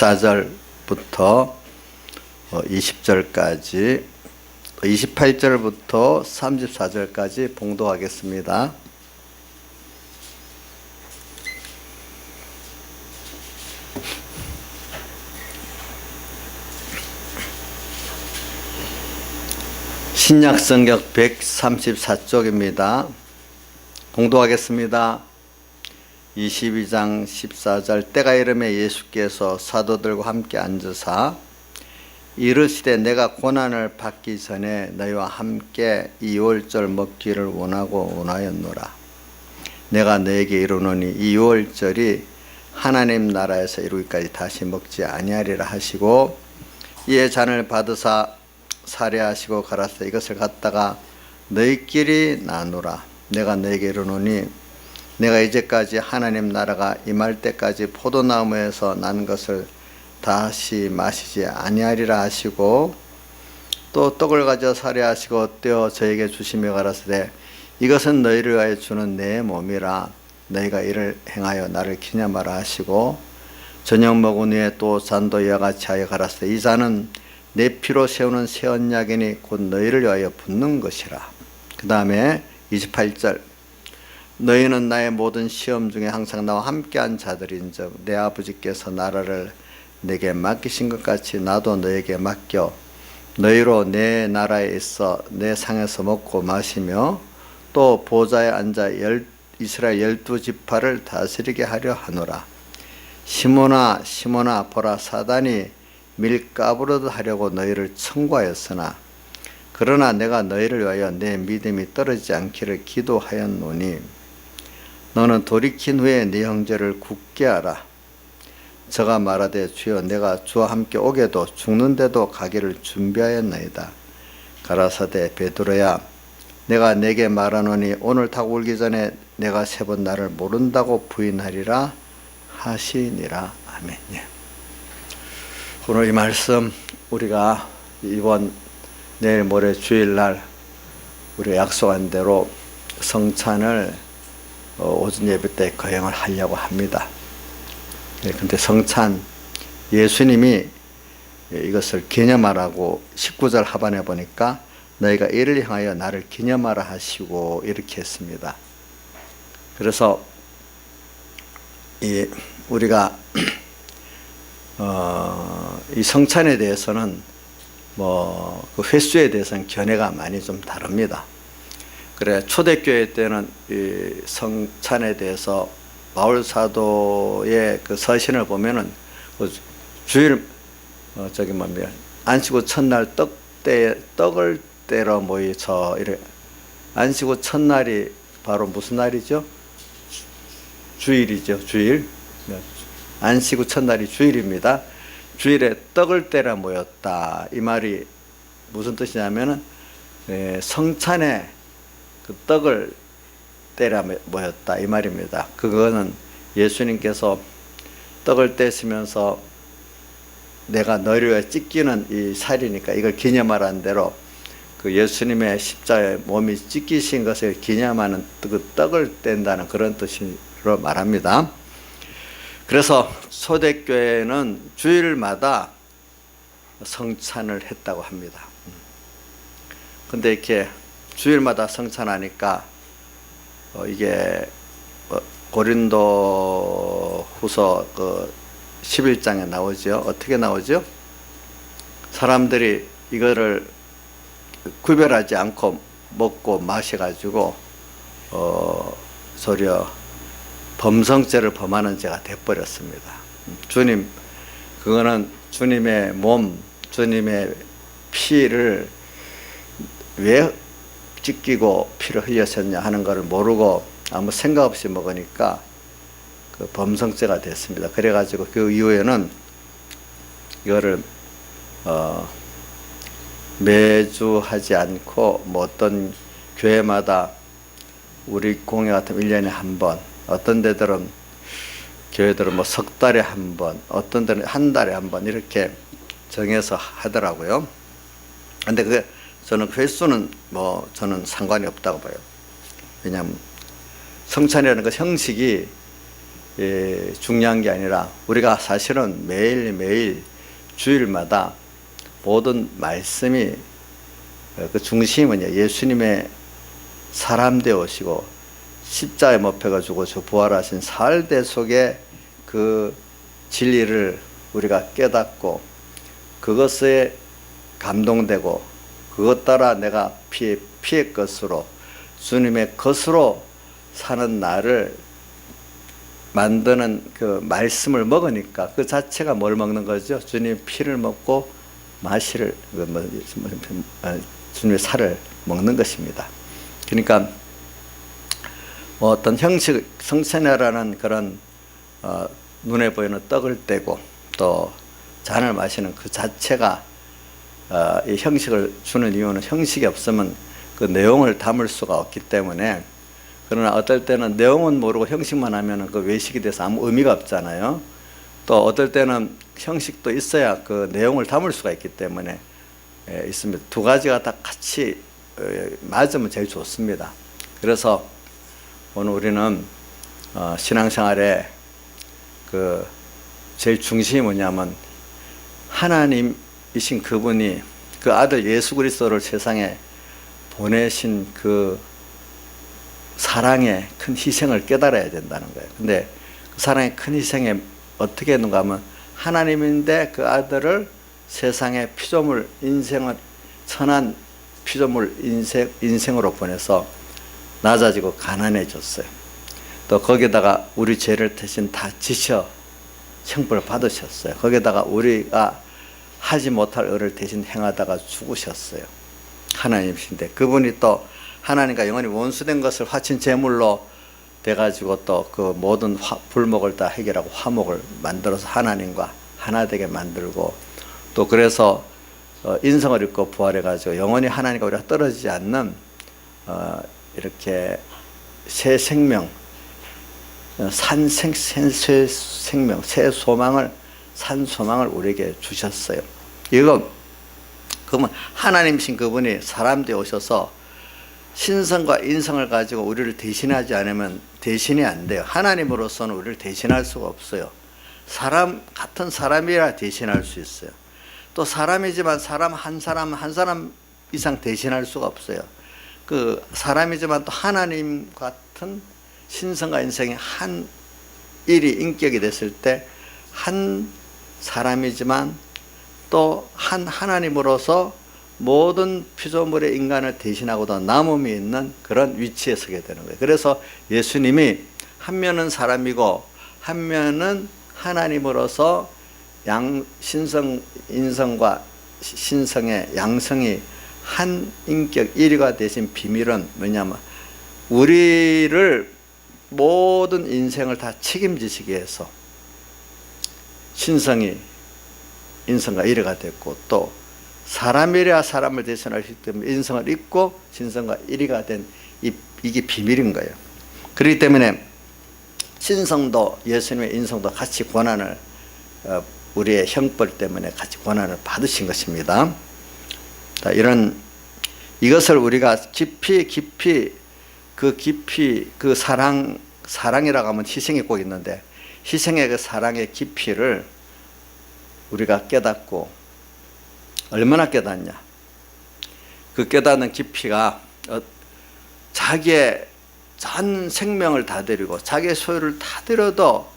14절부터 20절까지 28절부터 34절까지 봉독하겠습니다. 신약성경 134쪽입니다. 봉독하겠습니다. 22장 14절 때가 이르매 예수께서 사도들과 함께 앉으사 이르시되 내가 고난을 받기 전에 너희와 함께 이 유월절 먹기를 원하였노라. 내가 너에게 이르노니 이 유월절이 하나님 나라에서 이루기까지 다시 먹지 아니하리라 하시고 이에 잔을 받으사 살해하시고 가라사대 이것을 갖다가 너희끼리 나누라. 내가 너에게 이르노니 내가 이제까지 하나님 나라가 임할 때까지 포도나무에서 난 것을 다시 마시지 아니하리라 하시고 또 떡을 가져 살해하시고 떼어 저에게 주시며 가라사대 이것은 너희를 위하여 주는 내 몸이라. 너희가 이를 행하여 나를 기념하라 하시고 저녁 먹은 후에 또 잔도 이와 같이 하여 가라사대 이 잔은 내 피로 세우는 새 언약이니 곧 너희를 위하여 붓는 것이라. 그 다음에 28절 너희는 나의 모든 시험 중에 항상 나와 함께한 자들인즉 내 아버지께서 나라를 내게 맡기신 것 같이 나도 너에게 맡겨 너희로 내 나라에 있어 내 상에서 먹고 마시며 또 보좌에 앉아 이스라엘 12지파를 다스리게 하려 하노라. 시몬아 시몬아 보라 사단이 밀가부르듯 하려고 너희를 청구하였으나 그러나 내가 너희를 위하여 내 믿음이 떨어지지 않기를 기도하였노니 너는 돌이킨 후에 네 형제를 굳게 하라. 저가 말하되 주여 내가 주와 함께 오게도 죽는데도 가기를 준비하였나이다. 가라사대 베드로야 내가 내게 말하노니 오늘 닭 울기 전에 내가 3번 나를 모른다고 부인하리라 하시니라. 아멘. 예. 오늘 이 말씀 우리가 이번 내일 모레 주일날 우리가 약속한 대로 성찬을 오전 예배 때 거행을 하려고 합니다. 그런데 성찬 예수님이 이것을 기념하라고 19절 하반에 보니까 너희가 이를 향하여 나를 기념하라 하시고 이렇게 했습니다. 그래서 우리가 이 성찬에 대해서는 그 횟수에 대해서는 견해가 많이 좀 다릅니다. 그래 초대교회 때는 이 성찬에 대해서 바울 사도의 그 서신을 보면은 주일 안식 후 첫날 떡을 떼러 모이서 이래 안식 후 첫날이 바로 무슨 날이죠? 주일이죠. 주일. 안식 후 첫날이 주일입니다. 주일에 떡을 떼러 모였다. 이 말이 무슨 뜻이냐면은 성찬에 그 떡을 떼러 모였다 이 말입니다. 그거는 예수님께서 떡을 떼시면서 내가 너희를 위해 찢기는 이 살이니까 이걸 기념하라는 대로 그 예수님의 십자가에 몸이 찢기신 것을 기념하는 그 떡을 뗀다는 그런 뜻으로 말합니다. 그래서 초대교회는 주일마다 성찬을 했다고 합니다. 근데 이렇게 주일마다 성찬하니까 이게 고린도 후서 그 11장에 나오죠. 어떻게 나오죠? 사람들이 이거를 구별하지 않고 먹고 마셔가지고 소려 범성죄를 범하는 죄가 돼버렸습니다. 주님, 그거는 주님의 몸, 주님의 피를 왜 찢기고 피를 흘렸었냐 하는 것을 모르고 아무 생각 없이 먹으니까 그 범성죄가 됐습니다. 그래가지고 그 이후에는 이거를 매주 하지 않고 뭐 어떤 교회마다 우리 공회 같은 1년에 한 번, 어떤 데들은 교회들은 뭐 석 달에 한 번, 어떤 데는 한 달에 한 번 이렇게 정해서 하더라고요. 근데 그 저는 횟수는 뭐 저는 상관이 없다고 봐요. 왜냐하면 성찬이라는 그 형식이 중요한 게 아니라 우리가 사실은 매일매일 주일마다 모든 말씀이 그 중심은 예수님의 사람 되오시고 십자가에 못 박혀가지고 저 부활하신 살대 속에 그 진리를 우리가 깨닫고 그것에 감동되고 그것 따라 내가 피의 것으로 주님의 것으로 사는 나를 만드는 그 말씀을 먹으니까 그 자체가 뭘 먹는 거죠? 주님의 피를 먹고 마시를 주님의 살을 먹는 것입니다. 그러니까 뭐 어떤 형식 성찬회라는 그런 눈에 보이는 떡을 떼고 또 잔을 마시는 그 자체가 이 형식을 주는 이유는 형식이 없으면 그 내용을 담을 수가 없기 때문에. 그러나 어떨 때는 내용은 모르고 형식만 하면 그 외식이 돼서 아무 의미가 없잖아요. 또 어떨 때는 형식도 있어야 그 내용을 담을 수가 있기 때문에 있습니다. 두 가지가 다 같이 맞으면 제일 좋습니다. 그래서 오늘 우리는 신앙생활에 그 제일 중심이 뭐냐면 하나님이신 그분이 그 아들 예수 그리스도를 세상에 보내신 그 사랑의 큰 희생을 깨달아야 된다는 거예요. 근데 그 사랑의 큰 희생에 어떻게 했는가 하면 하나님인데 그 아들을 세상의 피조물 인생을 천한 피조물 인생으로 보내서 낮아지고 가난해졌어요. 또 거기다가 우리 죄를 대신 다 지셔 형벌을 받으셨어요. 거기다가 우리가 하지 못할 의를 대신 행하다가 죽으셨어요. 하나님이신데 그분이 또 하나님과 영원히 원수된 것을 화친 제물로 돼가지고 또 그 모든 불목을 다 해결하고 화목을 만들어서 하나님과 하나 되게 만들고 또 그래서 인성을 입고 부활해가지고 영원히 하나님과 우리가 떨어지지 않는 이렇게 새 생명, 새 생명, 새 소망을 산 소망을 우리에게 주셨어요. 이건 그러면 하나님이신 그분이 사람 되어 오셔서 신성과 인성을 가지고 우리를 대신하지 않으면 대신이 안 돼요. 하나님으로서는 우리를 대신할 수가 없어요. 사람 같은 사람이라 대신할 수 있어요. 또 사람이지만 사람 한 사람 이상 대신할 수가 없어요. 그 사람이지만 또 하나님 같은 신성과 인성이 한 일이 인격이 됐을 때 한 사람이지만 또 한 하나님으로서 모든 피조물의 인간을 대신하고도 남음이 있는 그런 위치에 서게 되는 거예요. 그래서 예수님이 한 면은 사람이고 한 면은 하나님으로서 신성, 인성과 신성의 양성이 한 인격 일위가 되신 비밀은 뭐냐면 우리를 모든 인생을 다 책임지시기 위해서 신성이 인성과 일위가 됐고 또 사람이라 사람을 대신하시기 때문에 인성을 입고 신성과 일위가 된 이게 비밀인 거예요. 그렇기 때문에 신성도 예수님의 인성도 같이 고난을 우리의 형벌 때문에 같이 고난을 받으신 것입니다. 이것을 우리가 깊이 그 사랑이라고 하면 희생이 꼭 있는데 희생의 그 사랑의 깊이를 우리가 깨닫고 얼마나 깨닫냐. 그 깨닫는 깊이가 자기의 전 생명을 다 드리고 자기의 소유를 다 드려도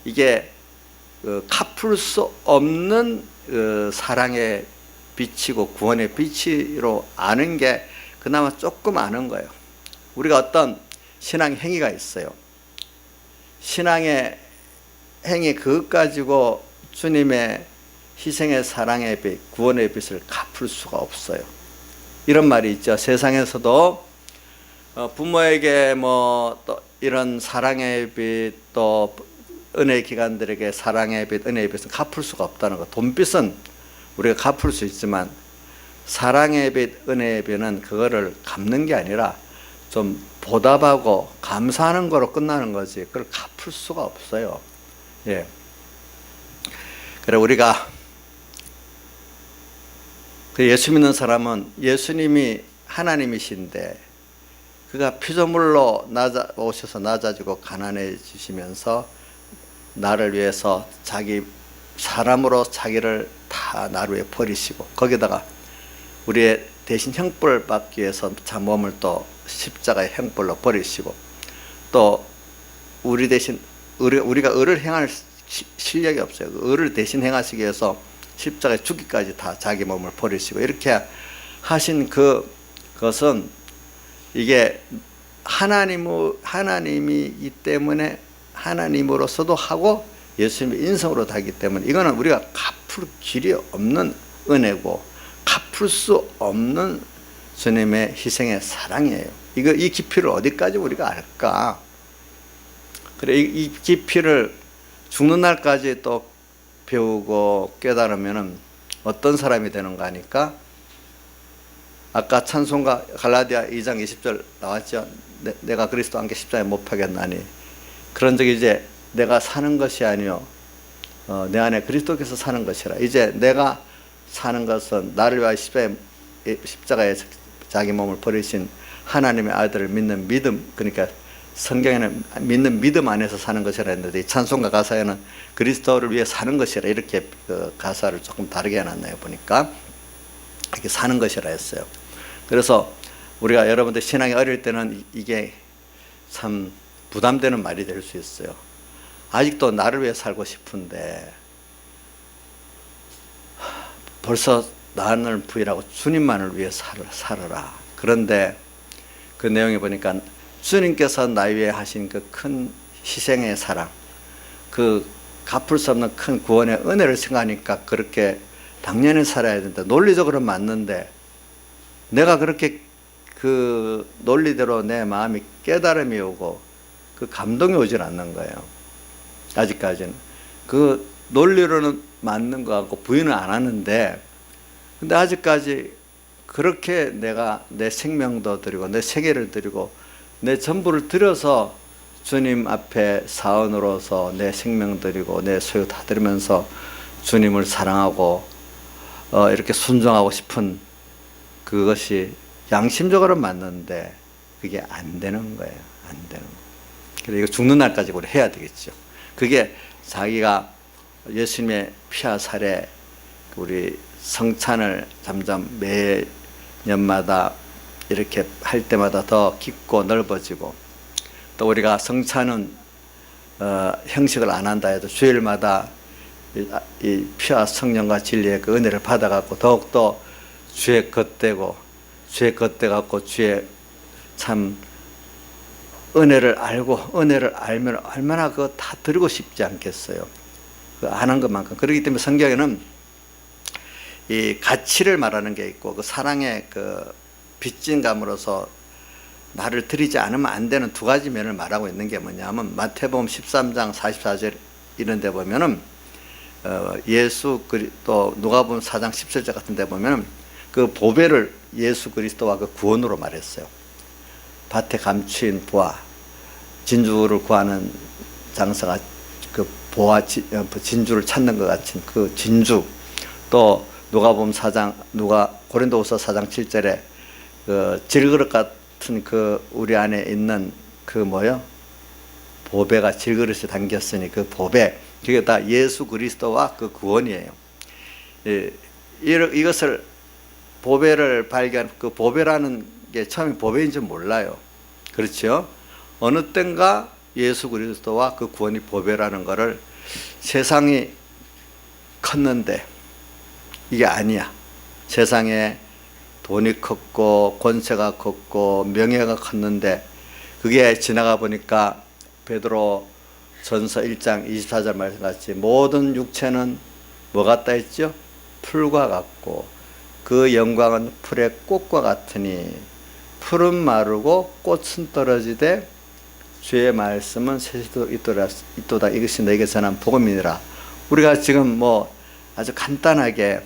이게 갚을 수 없는 사랑의 빛이고 구원의 빛으로 아는 게 그나마 조금 아는 거예요. 우리가 어떤 신앙 행위가 있어요. 신앙의 행위 그것 가지고 주님의 희생의 사랑의 빛, 구원의 빛을 갚을 수가 없어요. 이런 말이 있죠. 세상에서도 부모에게 또 이런 사랑의 빛, 또 은혜의 기관들에게 사랑의 빛, 은혜의 빛은 갚을 수가 없다는 거. 돈빛은 우리가 갚을 수 있지만 사랑의 빛, 은혜의 빛은 그거를 갚는 게 아니라 좀 보답하고 감사하는 거로 끝나는 거지 그걸 갚을 수가 없어요. 예. 그래 우리가 예수 믿는 사람은 예수님이 하나님이신데 그가 피조물로 오셔서 낮아지고 가난해지시면서 나를 위해서 자기 사람으로 자기를 다 나를 위해 버리시고, 거기다가 우리의 대신 형벌을 받기 위해서 자 몸을 또 십자가의 형벌로 버리시고, 또 우리 대신 우리가 의를 행할 실력이 없어요. 의를 대신 행하시기 위해서 십자가에 죽기까지 다 자기 몸을 버리시고, 이렇게 하신 그것은 이게 하나님이기 때문에 하나님으로서도 하고 예수님의 인성으로도 하기 때문에, 이거는 우리가 갚을 길이 없는 은혜고 갚을 수 없는 주님의 희생의 사랑이에요. 이 깊이를 어디까지 우리가 알까? 그래, 이 깊이를 죽는 날까지 또 배우고 깨달으면 어떤 사람이 되는가 하니까, 아까 찬송가 갈라디아 2장 20절 나왔죠. 내가 그리스도와 함께 십자가에 못 박였나니, 그런 적이 이제 내가 사는 것이 아니요 내 안에 그리스도께서 사는 것이라. 이제 내가 사는 것은 나를 위하여 십자가에 자기 몸을 버리신 하나님의 아들을 믿는 믿음, 그러니까 성경에는 믿는 믿음 안에서 사는 것이라 했는데, 이 찬송가 가사에는 그리스도를 위해 사는 것이라, 이렇게 그 가사를 조금 다르게 해놨나요 보니까. 이렇게 사는 것이라 했어요. 그래서 우리가 여러분들 신앙이 어릴 때는 이게 참 부담되는 말이 될 수 있어요. 아직도 나를 위해 살고 싶은데 벌써 나를 부인하고 주님만을 위해 살아라. 그런데 그 내용에 보니까 주님께서 나를 위해 하신 그 큰 희생의 사랑, 그 갚을 수 없는 큰 구원의 은혜를 생각하니까 그렇게 당연히 살아야 된다. 논리적으로 맞는데 내가 그렇게 그 논리대로 내 마음이 깨달음이 오고 그 감동이 오질 않는 거예요. 아직까지는 그 논리로는 맞는 것 같고 부인은 안 하는데, 근데 아직까지 그렇게 내가 내 생명도 드리고 내 세계를 드리고 내 전부를 드려서 주님 앞에 사원으로서 내 생명 드리고 내 소유 다 드리면서 주님을 사랑하고 이렇게 순종하고 싶은 그것이 양심적으로 맞는데 그게 안 되는 거예요. 안 되는 거예요. 그래서 이거 죽는 날까지 우리 해야 되겠죠. 그게 자기가 예수님의 피와 살에 우리 성찬을 점점 매년마다 이렇게 할 때마다 더 깊고 넓어지고, 또 우리가 성찬은 형식을 안 한다 해도 주일마다 이 피와 성령과 진리의 그 은혜를 받아갖고 더욱더 주의 겉되고 주의 겉돼갖고 주의 참 은혜를 알고, 은혜를 알면 얼마나 그거 다 드리고 싶지 않겠어요. 그 아는 것만큼. 그렇기 때문에 성경에는 이 가치를 말하는 게 있고 그 사랑의 그 빚진 감으로서 나를 드리지 않으면 안 되는 두 가지 면을 말하고 있는 게 뭐냐면, 마태복음 13장 44절 이런 데 보면은 예수 그리스도, 누가복음 4장 17절 같은 데 보면은 그 보배를 예수 그리스도와 그 구원으로 말했어요. 밭에 감추인 보화, 진주를 구하는 장사가 그 보화 진주를 찾는 것 같은 그 진주, 또 누가복음 4장 고린도후서 4장 7절에 그 질그릇 같은 그 우리 안에 있는 그 뭐요? 보배가 질그릇에 담겼으니 그 보배, 그게 다 예수 그리스도와 그 구원이에요. 이것을 보배를 그 보배라는 게 처음에 보배인 줄 몰라요. 그렇죠? 어느 땐가 예수 그리스도와 그 구원이 보배라는 것을 세상이 컸는데 이게 아니야. 세상에 돈이 컸고 권세가 컸고 명예가 컸는데 그게 지나가 보니까 베드로 전서 1장 24절 말씀같이 모든 육체는 뭐 같다 했죠? 풀과 같고 그 영광은 풀의 꽃과 같으니 풀은 마르고 꽃은 떨어지되 주의 말씀은 새시도 있도다. 이것이 너에게 전한 복음이니라. 우리가 지금 뭐 아주 간단하게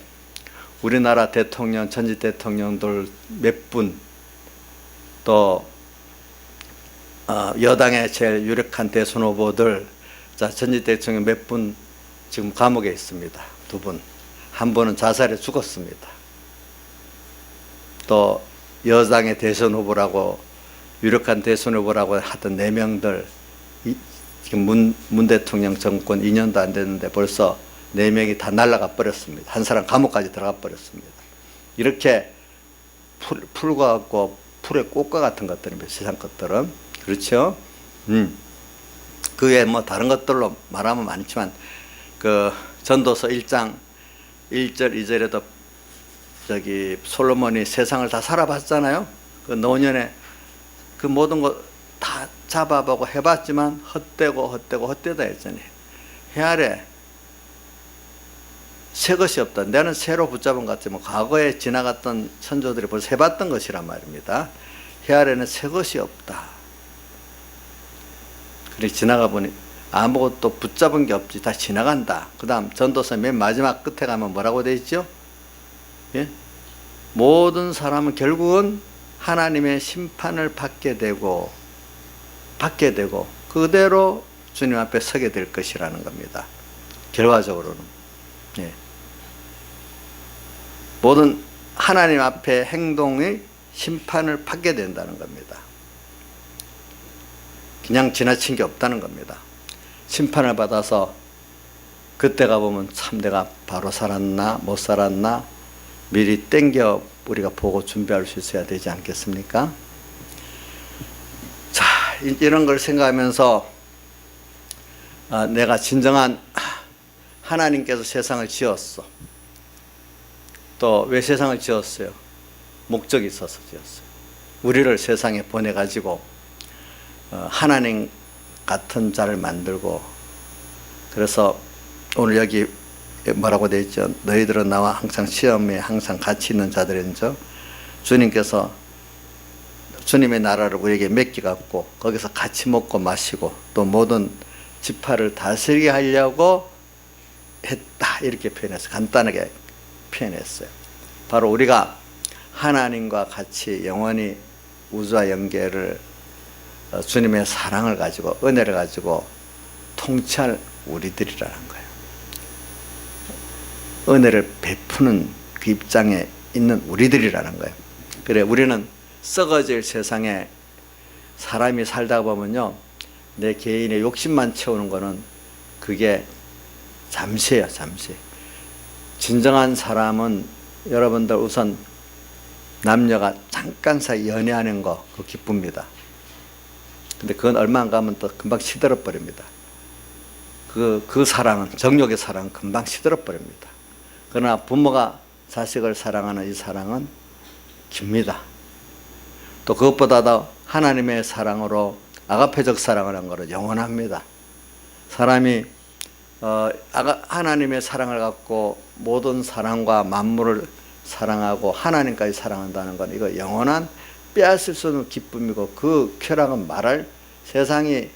우리나라 대통령, 전직 대통령들 몇 분, 또 여당의 제일 유력한 대선 후보들, 자 전직 대통령 몇 분 지금 감옥에 있습니다. 2분. 한 분은 자살해 죽었습니다. 또 여당의 대선 후보라고 유력한 대선 후보라고 하던 4명들, 지금 문 대통령 정권 2년도 안 됐는데 벌써 4명이 다 날아가 버렸습니다. 한 사람 감옥까지 들어가 버렸습니다. 이렇게 풀과 같고 풀의 꽃과 같은 것들입니다. 세상 것들은. 그렇죠? 그 외에 뭐 다른 것들로 말하면 많지만, 그 전도서 1장 1절 2절에도 저기 솔로몬이 세상을 다 살아봤잖아요. 그 노년에 그 모든 거 다 잡아보고 해봤지만 헛되다 했잖아요. 해 아래 새 것이 없다. 나는 새로 붙잡은 것 같지만 과거에 지나갔던 선조들이 벌써 해봤던 것이란 말입니다. 해 아래는 새 것이 없다. 그래 지나가 보니 아무것도 붙잡은 게 없지. 다 지나간다. 그 다음 전도서 맨 마지막 끝에 가면 뭐라고 되어 있죠? 예? 모든 사람은 결국은 하나님의 심판을 받게 되고 그대로 주님 앞에 서게 될 것이라는 겁니다. 결과적으로는. 예. 모든 하나님 앞에 행동이 심판을 받게 된다는 겁니다. 그냥 지나친 게 없다는 겁니다. 심판을 받아서 그때 가보면 참 내가 바로 살았나 못 살았나 미리 땡겨 우리가 보고 준비할 수 있어야 되지 않겠습니까? 자, 이런 걸 생각하면서 내가 진정한 하나님께서 세상을 지었어. 또 왜 세상을 지었어요? 목적이 있어서 지었어요. 우리를 세상에 보내가지고 하나님 같은 자를 만들고, 그래서 오늘 여기 뭐라고 되어 있죠? 너희들은 나와 항상 시험에 항상 같이 있는 자들인죠. 주님께서 주님의 나라를 우리에게 맡겨갖고 거기서 같이 먹고 마시고 또 모든 지파를 다스리게 하려고 했다. 이렇게 표현해서 간단하게 표현했어요. 바로 우리가 하나님과 같이 영원히 우주와 연계를 주님의 사랑을 가지고 은혜를 가지고 통치할 우리들이라는 거예요. 은혜를 베푸는 그 입장에 있는 우리들이라는 거예요. 그래 우리는 썩어질 세상에 사람이 살다 보면요, 내 개인의 욕심만 채우는 거는 그게 잠시예요. 잠시. 진정한 사람은 여러분들 우선 남녀가 잠깐 사이 연애하는 거 그거 기쁩니다. 근데 그건 얼마 안 가면 또 금방 시들어 버립니다. 그 사랑은, 정욕의 사랑은 금방 시들어 버립니다. 그러나 부모가 자식을 사랑하는 이 사랑은 깁니다. 또 그것보다도 하나님의 사랑으로 아가페적 사랑을 한 거는 영원합니다. 사람이 하나님의 사랑을 갖고 모든 사랑과 만물을 사랑하고 하나님까지 사랑한다는 건 이거 영원한 빼앗을 수 없는 기쁨이고, 그 쾌락은 말할 세상이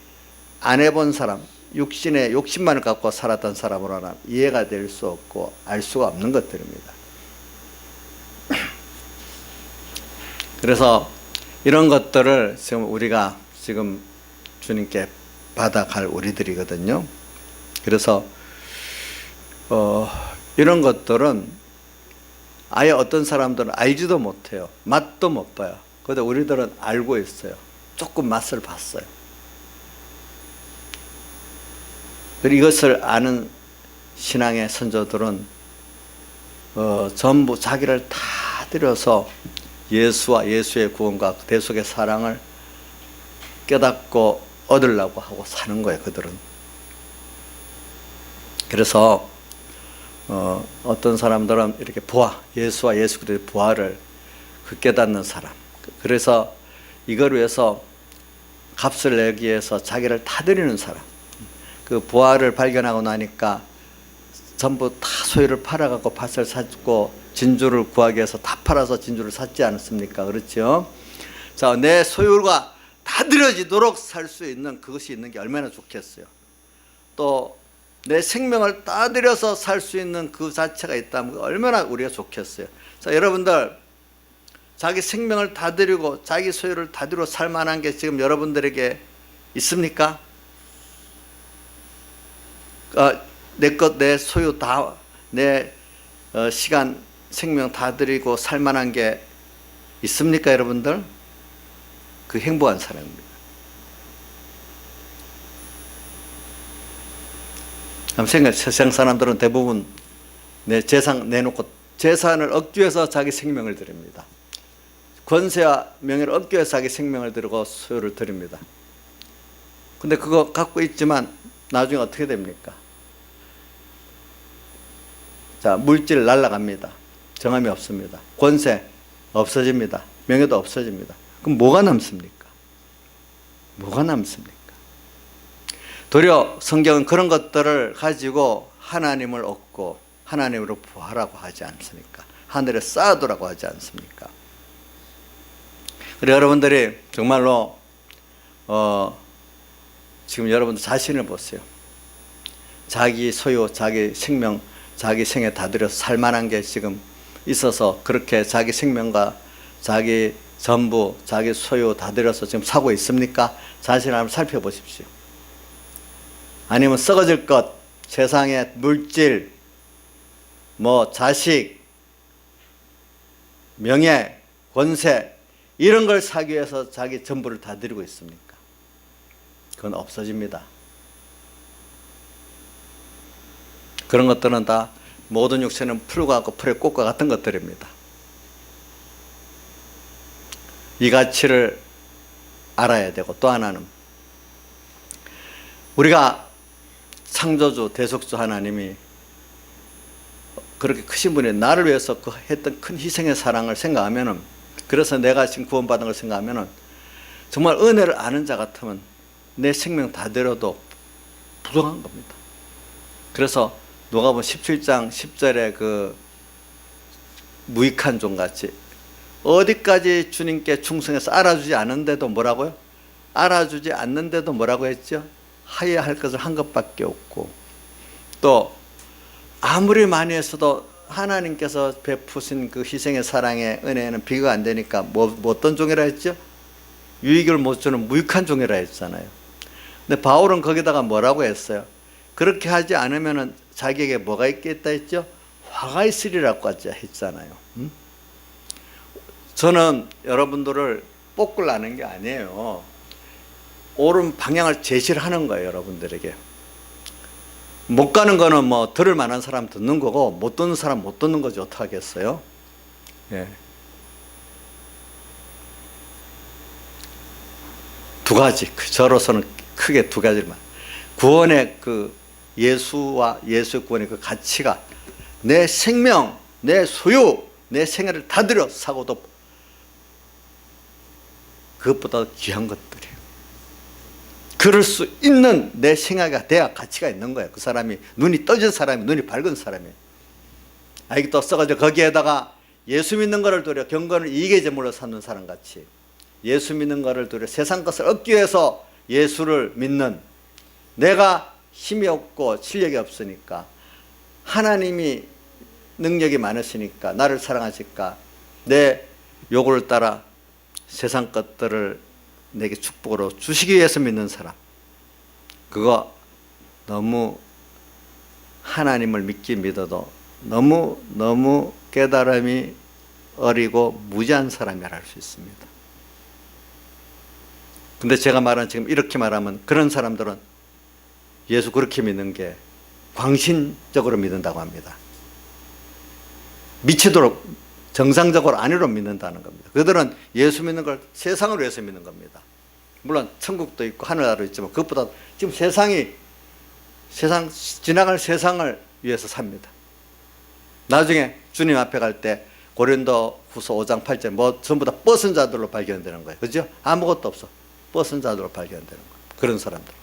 안 해본 사람, 육신의 욕심만을 갖고 살았던 사람으로는 이해가 될 수 없고 알 수가 없는 것들입니다. 그래서 이런 것들을 지금 우리가 지금 주님께 받아갈 우리들이거든요. 그래서 이런 것들은 아예 어떤 사람들은 알지도 못해요. 맛도 못 봐요. 그런데 우리들은 알고 있어요. 조금 맛을 봤어요. 그리고 이것을 아는 신앙의 선조들은 전부 자기를 다 들여서 예수와 예수의 구원과 대속의 사랑을 깨닫고 얻으려고 하고 사는 거예요. 그들은. 그래서 어떤 사람들은 이렇게 부활, 예수와 예수 그리스도의 부활을 깨닫는 사람, 그래서 이걸 위해서 값을 내기 위해서 자기를 다 드리는 사람, 그 부활을 발견하고 나니까 전부 다 소유를 팔아갖고 밭을 샀고 진주를 구하기 위해서 다 팔아서 진주를 샀지 않습니까? 그렇죠? 자, 내 소유가 다 드려지도록 살 수 있는 그것이 있는 게 얼마나 좋겠어요. 또 내 생명을 다 드려서 살 수 있는 그 자체가 있다면 얼마나 우리가 좋겠어요. 자, 여러분들 자기 생명을 다 드리고 자기 소유를 다 드리고 살 만한 게 지금 여러분들에게 있습니까? 내 것, 내 소유 다, 내 시간, 생명 다 드리고 살 만한 게 있습니까, 여러분들? 그 행복한 사람입니다. 세상 사람들은 대부분 내 재산 내놓고 재산을 얻기 위해서 자기 생명을 드립니다. 권세와 명예를 얻기 위해서 자기 생명을 드리고 소유를 드립니다. 근데 그거 갖고 있지만 나중에 어떻게 됩니까? 자, 물질 날아갑니다. 정함이 없습니다. 권세 없어집니다. 명예도 없어집니다. 그럼 뭐가 남습니까? 뭐가 남습니까? 도리어 성경은 그런 것들을 가지고 하나님을 얻고 하나님으로 부하라고 하지 않습니까? 하늘에 쌓아두라고 하지 않습니까? 그래 여러분들이 정말로 지금 여러분들 자신을 보세요. 자기 소유, 자기 생명, 자기 생에 다 들여서 살만한 게 지금 있어서 그렇게 자기 생명과 자기 전부, 자기 소유 다 들여서 지금 사고 있습니까? 자신을 한번 살펴보십시오. 아니면 썩어질 것, 세상의 물질, 뭐 자식, 명예, 권세 이런 걸 사기 위해서 자기 전부를 다 드리고 있습니까? 그건 없어집니다. 그런 것들은 다 모든 육체는 풀과 같고 풀의 꽃과 같은 것들입니다. 이 가치를 알아야 되고 또 하나는 우리가 창조주 대속주 하나님이 그렇게 크신 분이 나를 위해서 그 했던 큰 희생의 사랑을 생각하면은 그래서 내가 지금 구원받은 걸 생각하면은 정말 은혜를 아는 자 같으면 내 생명 다 드려도 부족한 겁니다. 그래서 누가복음 17장 10절에 그 무익한 종같이 어디까지 주님께 충성해서 알아주지 않는데도 뭐라고요? 알아주지 않는데도 뭐라고 했죠? 하여야 할 것을 한 것밖에 없고 또 아무리 많이 했어도 하나님께서 베푸신 그 희생의 사랑의 은혜에는 비교가 안 되니까 뭐 어떤 종이라 했죠? 유익을 못 주는 무익한 종이라 했잖아요. 근데 바울은 거기다가 뭐라고 했어요? 그렇게 하지 않으면 자기에게 뭐가 있겠다 했죠? 화가 있으리라고 했잖아요. 저는 여러분들을 볶으려는 게 아니에요. 옳은 방향을 제시를 하는 거예요, 여러분들에게. 못 가는 거는 뭐 들을 만한 사람 듣는 거고 못 듣는 사람 못 듣는 거지 어떡하겠어요? 예. 두 가지, 저로서는 크게 두 가지만. 구원의 그 예수와 예수의 구원의 그 가치가 내 생명, 내 소유, 내 생애를 다 들여 사고도 그것보다 귀한 것들이에요. 그럴 수 있는 내 생애가 돼야 가치가 있는 거예요. 그 사람이 눈이 떠진 사람이, 눈이 밝은 사람이에요. 아직도 써가지고 거기에다가 예수 믿는 거를 도려 경건을 이익의 제물로 삼는 사람 같이 예수 믿는 거를 도려 세상 것을 얻기 위해서 예수를 믿는 내가 힘이 없고 실력이 없으니까 하나님이 능력이 많으시니까 나를 사랑하실까 내 요구를 따라 세상 것들을 내게 축복으로 주시기 위해서 믿는 사람 그거 너무 하나님을 믿기 믿어도 너무 깨달음이 어리고 무지한 사람이라 할 수 있습니다. 근데 제가 말한 지금 이렇게 말하면 그런 사람들은 예수 그렇게 믿는 게 광신적으로 믿는다고 합니다. 미치도록 정상적으로 아니로 믿는다는 겁니다. 그들은 예수 믿는 걸 세상을 위해서 믿는 겁니다. 물론 천국도 있고 하늘나라도 있지만 그것보다 지금 지나갈 세상을 위해서 삽니다. 나중에 주님 앞에 갈 때 고린도후서 5장 8절 뭐 전부 다 뻗은 자들로 발견되는 거예요. 그죠? 아무것도 없어. 뻗은 자들로 발견되는 거예요. 그런 사람들.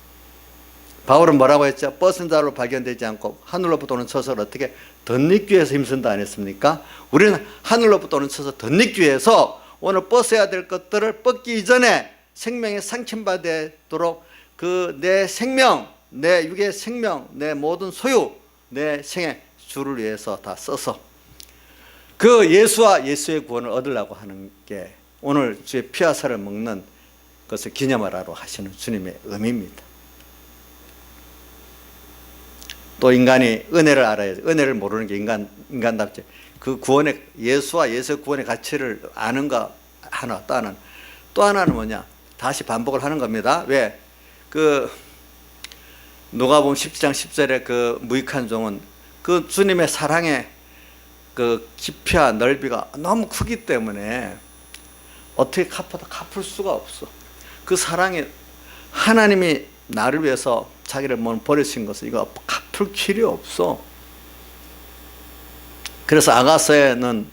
바울은 뭐라고 했죠? 뻗은 자로 발견되지 않고 하늘로부터 오는 처소를 어떻게 덧입기 위해서 힘쓴다 안 했습니까? 우리는 하늘로부터 오는 처소 덧입기 위해서 오늘 뻗어야 될 것들을 뻗기 이전에 생명에 상침받도록 그 내 생명, 내 육의 생명, 내 모든 소유, 내 생애 주를 위해서 다 써서 그 예수와 예수의 구원을 얻으려고 하는 게 오늘 주의 피와 살을 먹는 것을 기념하라고 하시는 주님의 의미입니다. 또 인간이 은혜를 알아야지. 은혜를 모르는 게 인간답지. 그 구원의 예수와 예수의 구원의 가치를 아는 거 하나, 또 하나는 뭐냐? 다시 반복을 하는 겁니다. 왜? 그 누가복음 17장 10절에 그 무익한 종은 그 주님의 사랑의 그 깊이와 넓이가 너무 크기 때문에 어떻게 갚을 수가 없어. 그 사랑이 하나님이 나를 위해서 자기를 버리신 것을 이거 갚을 길이 없어. 그래서 아가서에는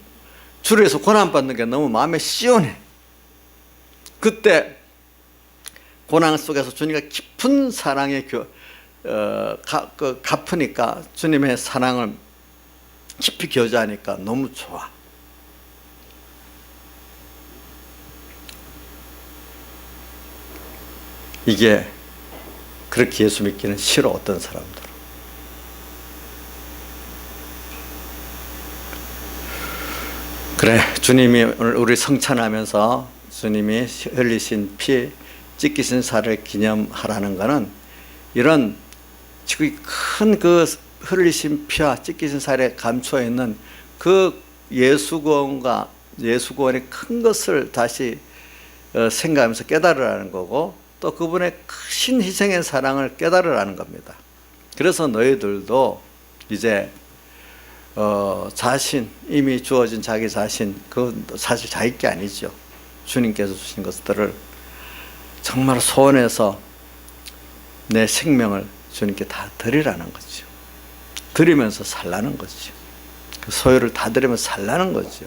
주를 위해서 고난받는 게 너무 마음에 시원해. 그때 고난 속에서 주님과 깊은 사랑에 갚으니까 주님의 사랑을 깊이 교제하니까 너무 좋아. 이게 그렇게 예수 믿기는 싫어. 어떤 사람들은. 그래, 주님이 우리 성찬하면서 주님이 흘리신 피, 찢기신 살을 기념하라는 것은 이런 지금 큰 그 흘리신 피와 찢기신 살에 감추어 있는 그 예수구원의 큰 것을 다시 생각하면서 깨달으라는 거고, 또 그분의 크신 희생의 사랑을 깨달으라는 겁니다. 그래서 너희들도 이제 자신, 이미 주어진 자기 자신, 그건 사실 자기 게 아니죠. 주님께서 주신 것들을 정말 소원해서 내 생명을 주님께 다 드리라는 거죠. 드리면서 살라는 거죠. 그 소유를 다 드리면서 살라는 거죠.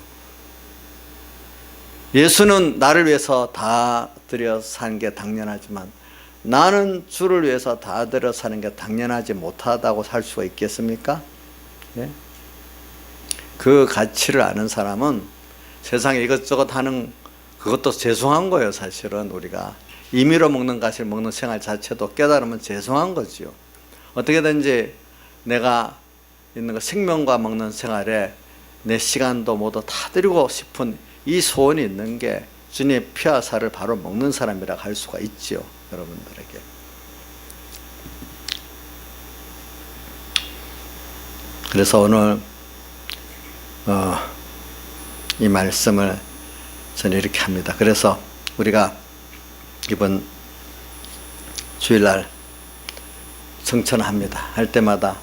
예수는 나를 위해서 다 드려 사는 게 당연하지만 나는 주를 위해서 다 드려 사는 게 당연하지 못하다고 살 수가 있겠습니까? 예? 그 가치를 아는 사람은 세상에 이것저것 하는 그것도 죄송한 거예요. 사실은 우리가 임의로 먹는 것을 먹는 생활 자체도 깨달으면 죄송한 거죠. 어떻게든지 내가 있는 거 생명과 먹는 생활에 내 시간도 모두 다 드리고 싶은 이 소원이 있는 게 주님의 피와 살을 바로 먹는 사람이라 할 수가 있죠. 여러분들에게. 그래서 오늘 이 말씀을 저는 이렇게 합니다. 그래서 우리가 이번 주일날 성천합니다. 할 때마다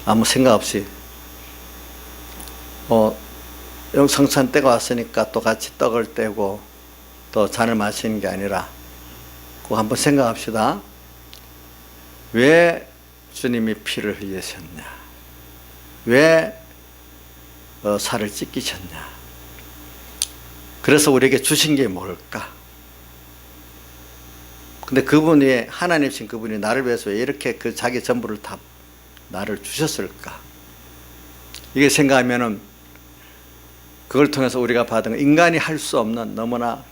아무 생각 없이 성천 때가 왔으니까 또 같이 떡을 떼고 또 잔을 마시는 게 아니라 꼭 한번 생각합시다. 왜 주님이 피를 흘리셨냐? 왜 살을 찢기셨냐? 그래서 우리에게 주신 게 뭘까? 근데 그분이 하나님이신 그분이 나를 위해서 왜 이렇게 그 자기 전부를 다 나를 주셨을까? 이게 생각하면은 그걸 통해서 우리가 받은 인간이 할 수 없는 너무나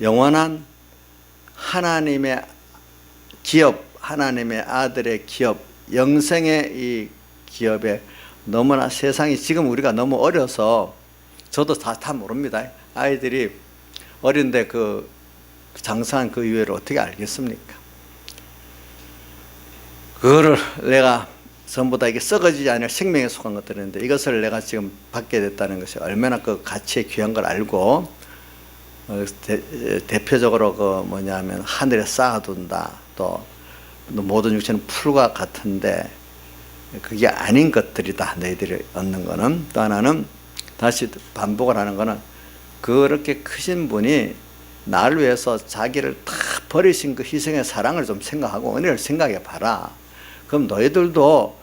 영원한 하나님의 기업, 하나님의 아들의 기업, 영생의 이 기업에 너무나 세상이 지금 우리가 너무 어려서 저도 다 모릅니다. 아이들이 어린데 그 장사한 그 이유를 어떻게 알겠습니까? 그거를 내가 전부 다 이게 썩어지지 않을 생명에 속한 것들인데 이것을 내가 지금 받게 됐다는 것이 얼마나 그 가치에 귀한 걸 알고 대표적으로 그 뭐냐면 하늘에 쌓아둔다. 또 모든 육체는 풀과 같은데 그게 아닌 것들이다. 너희들이 얻는 거는. 또 하나는 다시 반복을 하는 거는 그렇게 크신 분이 나를 위해서 자기를 다 버리신 그 희생의 사랑을 좀 생각하고 은혜를 생각해 봐라. 그럼 너희들도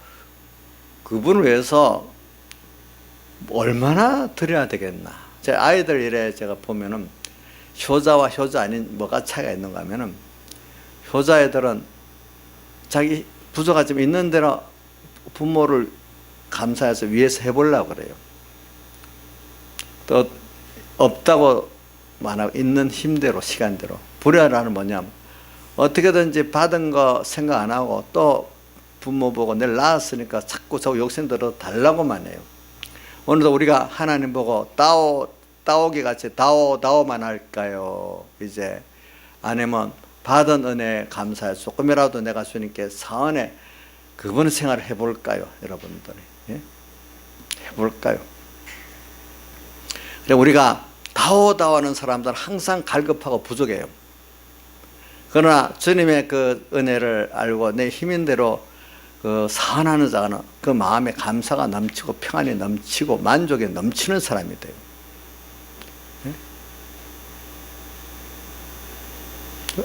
그분을 위해서 얼마나 드려야 되겠나. 제 아이들 일에 제가 보면은 효자와 효자 아닌 뭐가 차이가 있는가 하면은 효자 애들은 자기 부조가 좀 있는 대로 부모를 감사해서 위해서 해보려고 그래요. 또 없다고 말하고 있는 힘대로 시간대로. 불효라는 뭐냐면 어떻게든지 받은 거 생각 안 하고 또 부모 보고 내일 낳았으니까 자꾸 저 욕심대로 달라고만 해요. 오늘도 우리가 하나님 보고 따오기 같이 다오만 할까요? 이제 아니면 받은 은혜에 감사해 조금이라도 내가 주님께 사은에 그분 생활을 해볼까요? 여러분들이. 예? 해볼까요? 그래 우리가 다 다오다오하는 사람들은 항상 갈급하고 부족해요. 그러나 주님의 그 은혜를 알고 내 힘인 대로 그 사안하는 자는 그 마음에 감사가 넘치고 평안이 넘치고 만족이 넘치는 사람이 돼요.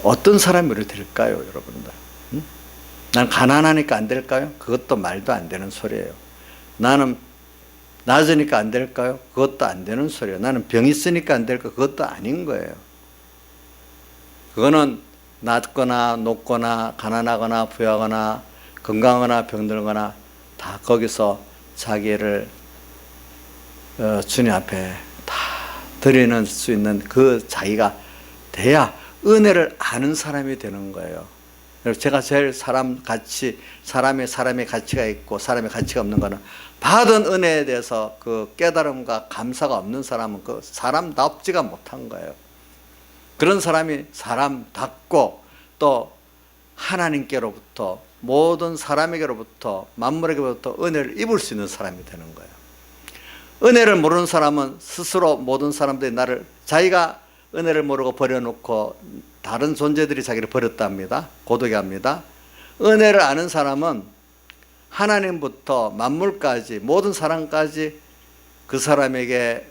어떤 사람이 우리 될까요, 여러분들? 난 가난하니까 안 될까요? 그것도 말도 안 되는 소리예요. 나는 낮으니까 안 될까요? 그것도 안 되는 소리예요. 나는 병이 있으니까 안 될까? 그것도 아닌 거예요. 그거는 낮거나 높거나 가난하거나 부유하거나 건강하거나 병들거나 다 거기서 자기를 주님 앞에 다 드리는 수 있는 그 자기가 돼야 은혜를 아는 사람이 되는 거예요. 제가 제일 사람의 가치가 있고 사람의 가치가 없는 거는 받은 은혜에 대해서 그 깨달음과 감사가 없는 사람은 그 사람답지가 못한 거예요. 그런 사람이 사람답고 또 하나님께로부터 모든 사람에게로부터 만물에게로부터 은혜를 입을 수 있는 사람이 되는 거예요. 은혜를 모르는 사람은 스스로 모든 사람들이 자기가 은혜를 모르고 버려놓고 다른 존재들이 자기를 버렸답니다. 고독해 합니다. 은혜를 아는 사람은 하나님부터 만물까지 모든 사람까지 그 사람에게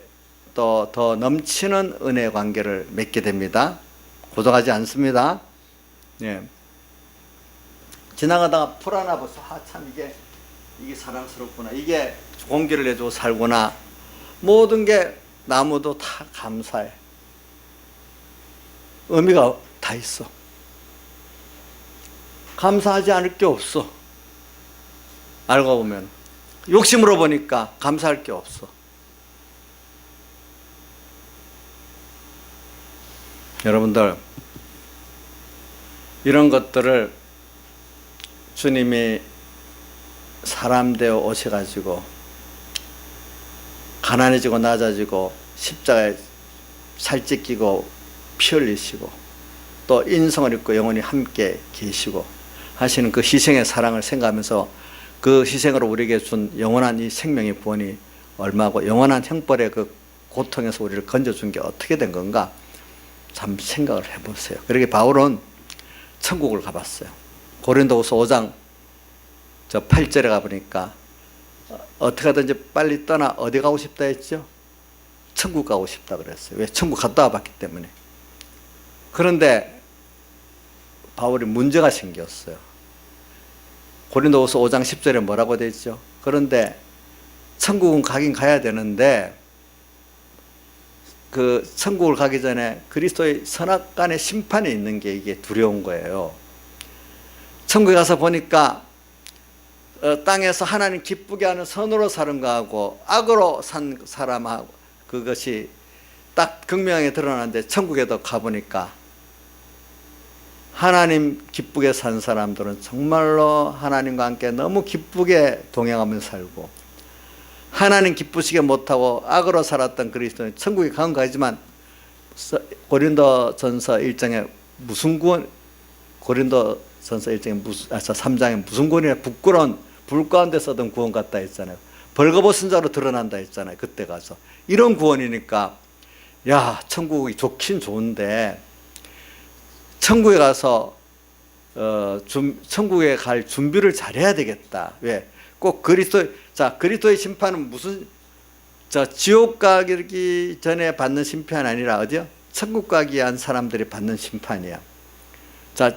또 더 넘치는 은혜 관계를 맺게 됩니다. 고독하지 않습니다. 예. 지나가다가 풀 하나 보서 참 이게 사랑스럽구나. 이게 공기를 내주고 살구나. 모든 게 나무도 다 감사해. 의미가 다 있어. 감사하지 않을 게 없어. 알고 보면 욕심으로 보니까 감사할 게 없어. 여러분들 이런 것들을 주님이 사람 되어 오셔가지고 가난해지고 낮아지고 십자가에 살찢기고 피 흘리시고 또 인성을 입고 영원히 함께 계시고 하시는 그 희생의 사랑을 생각하면서 그 희생으로 우리에게 준 영원한 이 생명의 구원이 얼마고 영원한 형벌의 그 고통에서 우리를 건져준 게 어떻게 된 건가 참 생각을 해보세요. 그러게 바울은 천국을 가봤어요. 고린도후서 5장 8절에 가보니까 어떻게 하든지 빨리 떠나 어디 가고 싶다 했죠? 천국 가고 싶다 그랬어요. 왜? 천국 갔다 와봤기 때문에. 그런데 바울이 문제가 생겼어요. 고린도후서 5장 10절에 뭐라고 되어 있죠? 그런데 천국은 가긴 가야 되는데 그 천국을 가기 전에 그리스도의 선악간의 심판이 있는 게 이게 두려운 거예요. 천국에 가서 보니까 땅에서 하나님 기쁘게 하는 선으로 사는 거하고 악으로 산 사람하고 그것이 딱 극명하게 드러나는데 천국에도 가보니까 하나님 기쁘게 산 사람들은 정말로 하나님과 함께 너무 기쁘게 동행하면서 살고 하나님 기쁘시게 못하고 악으로 살았던 그리스도는 천국에 간 거지만 고린도전서 1장에 무슨 구원 고린도전서 3장에 무슨 구원이냐 부끄러운 불 가운데 써던 구원 같다 했잖아요. 벌거벗은 자로 드러난다 했잖아요. 그때 가서 이런 구원이니까 야 천국이 좋긴 좋은데 천국에 가서 천국에 갈 준비를 잘해야 되겠다. 왜? 꼭 그리스도의 심판은 무슨 지옥 가기 전에 받는 심판이 아니라 어디요? 천국 가기 위한 사람들이 받는 심판이야.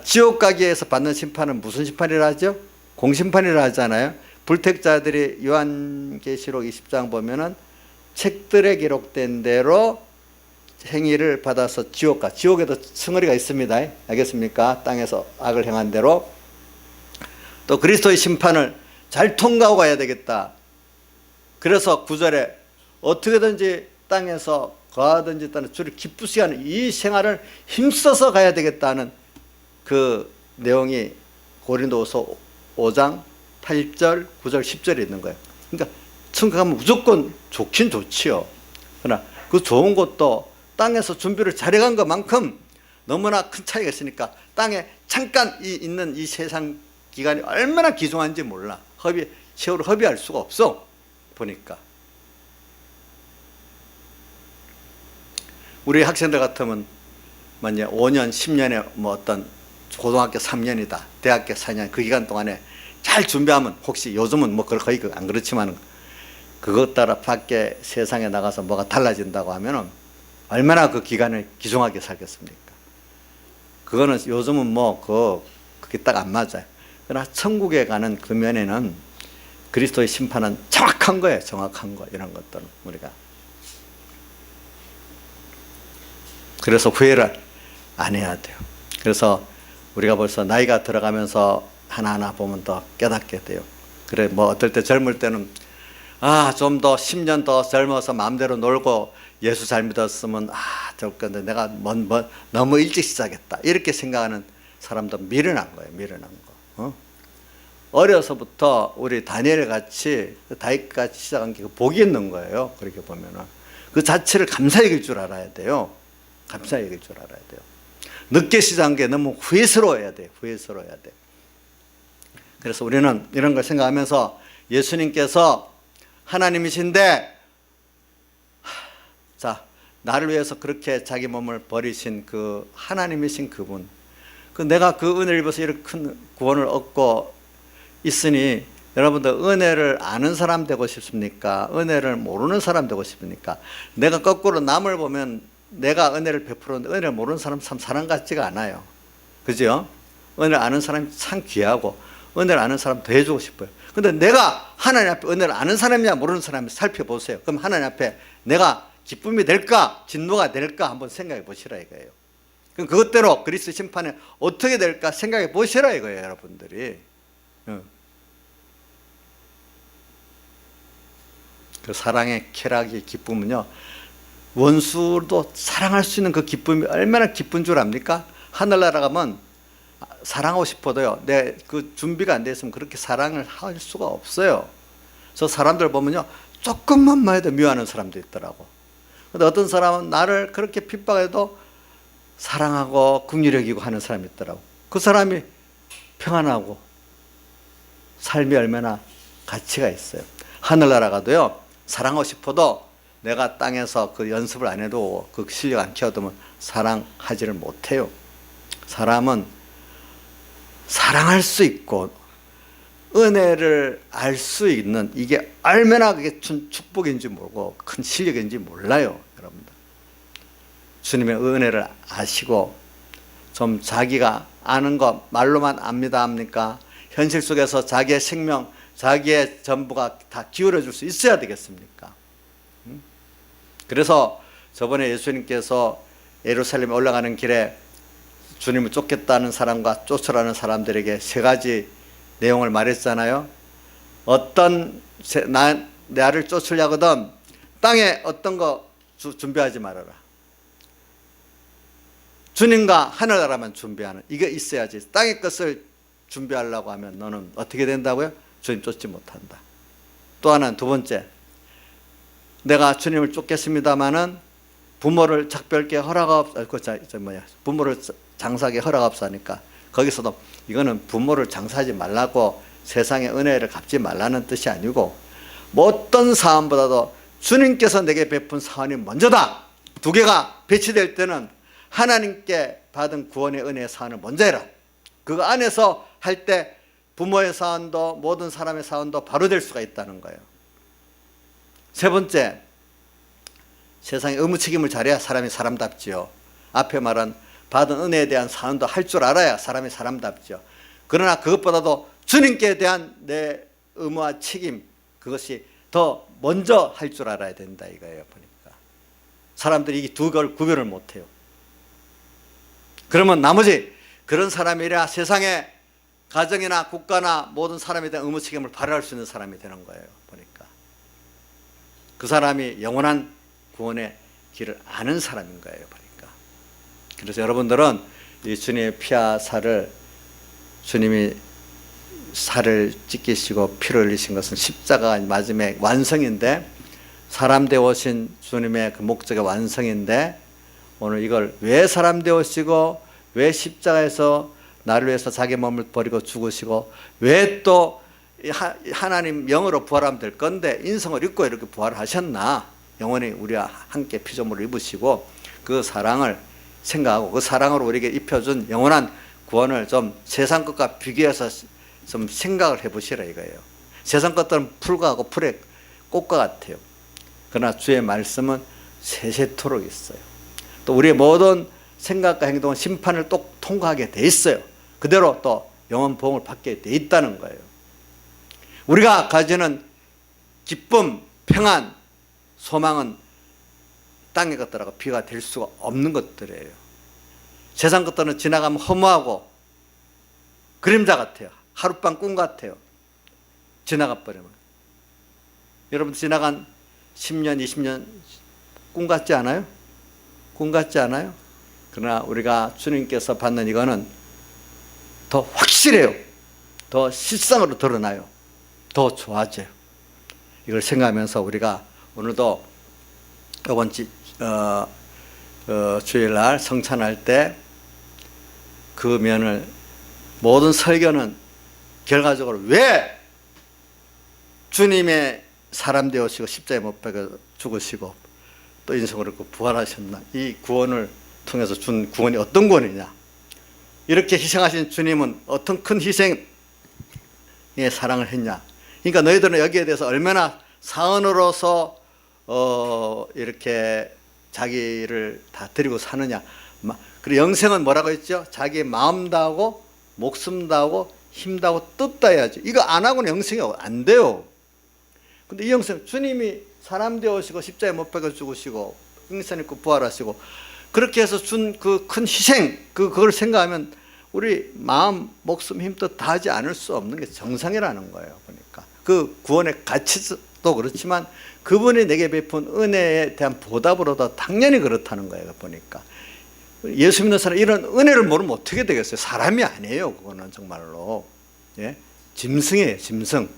지옥 가기 위해서 받는 심판은 무슨 심판이라 하죠? 공심판이라 하잖아요. 불택자들이 요한계시록 20장 보면은 책들에 기록된 대로 행위를 받아서 지옥에도 승어리가 있습니다. 알겠습니까? 땅에서 악을 행한 대로 또 그리스도의 심판을 잘 통과하고 가야 되겠다. 그래서 9절에 어떻게든지 땅에서 거하든지 땅에 주를 기쁘시게 하는 이 생활을 힘써서 가야 되겠다는 그 내용이 고린도후서 5장 8절, 9절, 10절에 있는 거예요. 그러니까 천국 가면 무조건 좋긴 좋지요. 그러나 그 좋은 것도 땅에서 준비를 잘해간 것만큼 너무나 큰 차이가 있으니까 땅에 잠깐 있는 이 세상 기간이 얼마나 귀중한지 몰라. 세월을 허비할 수가 없어. 보니까 우리 학생들 같으면 뭐냐 5년, 10년에 뭐 어떤 고등학교 3년이다, 대학교 4년 그 기간 동안에 잘 준비하면 혹시 요즘은 뭐 거의 안 그렇지만 그것 따라 밖에 세상에 나가서 뭐가 달라진다고 하면은 얼마나 그 기간을 귀중하게 살겠습니까? 그거는 요즘은 뭐 그게 딱 안 맞아요. 그러나 천국에 가는 그 면에는 그리스도의 심판은 정확한 거예요. 정확한 거. 이런 것들은 우리가 그래서 후회를 안 해야 돼요. 그래서 우리가 벌써 나이가 들어가면서 하나하나 보면 더 깨닫게 돼요. 그래 뭐 어떨 때 젊을 때는 좀 더 10년 더 젊어서 마음대로 놀고 예수 잘 믿었으면 좋을 건데 내가 너무 일찍 시작했다 이렇게 생각하는 사람도 미련한 거예요. 미련한 거. 어려서부터 우리 다니엘 같이 다윗 같이 시작한 게 복이 있는 거예요. 그렇게 보면은 그 자체를 감사히 여길 줄 알아야 돼요. 감사히 여길 줄 알아야 돼요. 늦게 시작한 게 너무 후회스러워야 돼요. 후회스러워야 돼요. 그래서 우리는 이런 걸 생각하면서 예수님께서 하나님이신데 자 나를 위해서 그렇게 자기 몸을 버리신 그 하나님이신 그분, 내가 그 은혜를 입어서 이렇게 큰 구원을 얻고 있으니 여러분들 은혜를 아는 사람 되고 싶습니까? 은혜를 모르는 사람 되고 싶습니까? 내가 거꾸로 남을 보면 내가 은혜를 베풀었는데 은혜를 모르는 사람 참 사람 같지가 않아요. 그죠? 은혜를 아는 사람이 참 귀하고 은혜를 아는 사람 더 해주고 싶어요. 근데 내가 하나님 앞에 은혜를 아는 사람이냐 모르는 사람이 살펴보세요. 그럼 하나님 앞에 내가 기쁨이 될까 진노가 될까 한번 생각해 보시라 이거예요. 그럼 그것대로 그리스도 심판에 어떻게 될까 생각해 보시라 이거예요. 여러분들이 그 사랑의 쾌락의 기쁨은요, 원수도 사랑할 수 있는 그 기쁨이 얼마나 기쁜 줄 압니까? 하늘나라 가면 사랑하고 싶어도요, 내 그 준비가 안 돼 있으면 그렇게 사랑을 할 수가 없어요. 저 사람들 보면요, 조금만 해도 미워하는 사람도 있더라고. 근데 어떤 사람은 나를 그렇게 핍박해도 사랑하고 긍휼히 여기고 하는 사람이 있더라고. 그 사람이 평안하고 삶이 얼마나 가치가 있어요. 하늘나라 가도요, 사랑하고 싶어도 내가 땅에서 그 연습을 안 해도 그 실력 안 키워두면 사랑하지를 못해요. 사람은 사랑할 수 있고 은혜를 알 수 있는, 이게 얼마나 그게 축복인지 모르고 큰 실력인지 몰라요. 여러분들 주님의 은혜를 아시고 좀 자기가 아는 것 말로만 압니다 합니까? 현실 속에서 자기의 생명, 자기의 전부가 다 기울여 줄 수 있어야 되겠습니까? 그래서 저번에 예수님께서 예루살렘에 올라가는 길에 주님을 쫓겠다는 사람과 쫓으라는 사람들에게 세 가지 내용을 말했잖아요. 나를 쫓으려거든 땅에 어떤 거 준비하지 말아라. 주님과 하늘나라만 준비하는, 이게 있어야지. 땅의 것을 준비하려고 하면 너는 어떻게 된다고요? 주님 쫓지 못한다. 또 하나는, 두 번째, 내가 주님을 쫓겠습니다마는 부모를 작별케 부모를 장사하게 허락없사니까 거기서도 이거는 부모를 장사하지 말라고 세상의 은혜를 갚지 말라는 뜻이 아니고, 뭐 어떤 사안보다도 주님께서 내게 베푼 사안이 먼저다. 두 개가 배치될 때는 하나님께 받은 구원의 은혜의 사안을 먼저 해라. 그 안에서 할 때 부모의 사안도 모든 사람의 사안도 바로 될 수가 있다는 거예요. 세 번째, 세상의 의무 책임을 잘해야 사람이 사람답지요. 앞에 말한 받은 은혜에 대한 사안도 할 줄 알아야 사람이 사람답죠. 그러나 그것보다도 주님께 대한 내 의무와 책임, 그것이 더 먼저 할 줄 알아야 된다 이거예요. 보니까 사람들이 이 두 걸 구별을 못해요. 그러면 나머지 그런 사람이라 세상에 가정이나 국가나 모든 사람에 대한 의무 책임을 발휘할 수 있는 사람이 되는 거예요. 보니까 그 사람이 영원한 구원의 길을 아는 사람인 거예요. 보니까 그래서 여러분들은 이 주님의 피와 살을, 주님이 살을 찢기시고 피를 흘리신 것은 십자가 마지막에 완성인데, 사람 되오신 주님의 그 목적의 완성인데, 오늘 이걸 왜 사람 되오시고 왜 십자가에서 나를 위해서 자기 몸을 버리고 죽으시고 왜 또 하나님 영으로 부활하면 될 건데 인성을 입고 이렇게 부활하셨나, 영원히 우리와 함께 피조물을 입으시고 그 사랑을 생각하고 그 사랑으로 우리에게 입혀준 영원한 구원을 좀 세상 것과 비교해서 좀 생각을 해보시라 이거예요. 세상 것들은 풀과 풀의 꽃과 같아요. 그러나 주의 말씀은 세세토록 있어요. 또 우리의 모든 생각과 행동은 심판을 또 통과하게 돼 있어요. 그대로 또 영원 보응을 받게 돼 있다는 거예요. 우리가 가지는 기쁨, 평안, 소망은 땅의 것들하고 비교가 될 수가 없는 것들이에요. 세상 것들은 지나가면 허무하고 그림자 같아요. 하룻밤 꿈 같아요. 지나가 버리면. 여러분 지나간 10년, 20년 꿈 같지 않아요? 꿈 같지 않아요? 그러나 우리가 주님께서 받는 이거는 더 확실해요. 더 실상으로 드러나요. 더 좋아져요. 이걸 생각하면서 우리가 오늘도 이번 주일날 성찬할 때 그 면을 모든 설교는 결과적으로 왜 주님의 사람 되어시고 십자가에 못 박아 죽으시고 또 인생으로 부활하셨나, 이 구원을 통해서 준 구원이 어떤 구원이냐, 이렇게 희생하신 주님은 어떤 큰 희생의 사랑을 했냐. 그러니까 너희들은 여기에 대해서 얼마나 사언으로서 이렇게 자기를 다 드리고 사느냐. 그리고 영생은 뭐라고 했죠? 자기의 마음 다하고 목숨 다하고 힘 다하고 뜻 다해야지. 이거 안 하고는 영생이 안 돼요. 근데 이 영생, 주님이 사람 되어시고 십자가에 못 박아 죽으시고 영생 있고 부활하시고 그렇게 해서 준 그 큰 희생, 그걸 생각하면 우리 마음, 목숨, 힘 뜻 다하지 않을 수 없는 게 정상이라는 거예요. 보니까 그 구원의 가치도 그렇지만 그분이 내게 베푼 은혜에 대한 보답으로도 당연히 그렇다는 거예요. 보니까 예수 믿는 사람 이런 은혜를 모르면 어떻게 되겠어요? 사람이 아니에요. 그거는 정말로 짐승이에요. 짐승.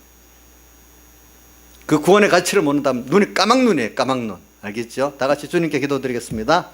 그 구원의 가치를 모른다면 눈이 까막눈이에요. 까막눈. 알겠죠? 다 같이 주님께 기도드리겠습니다.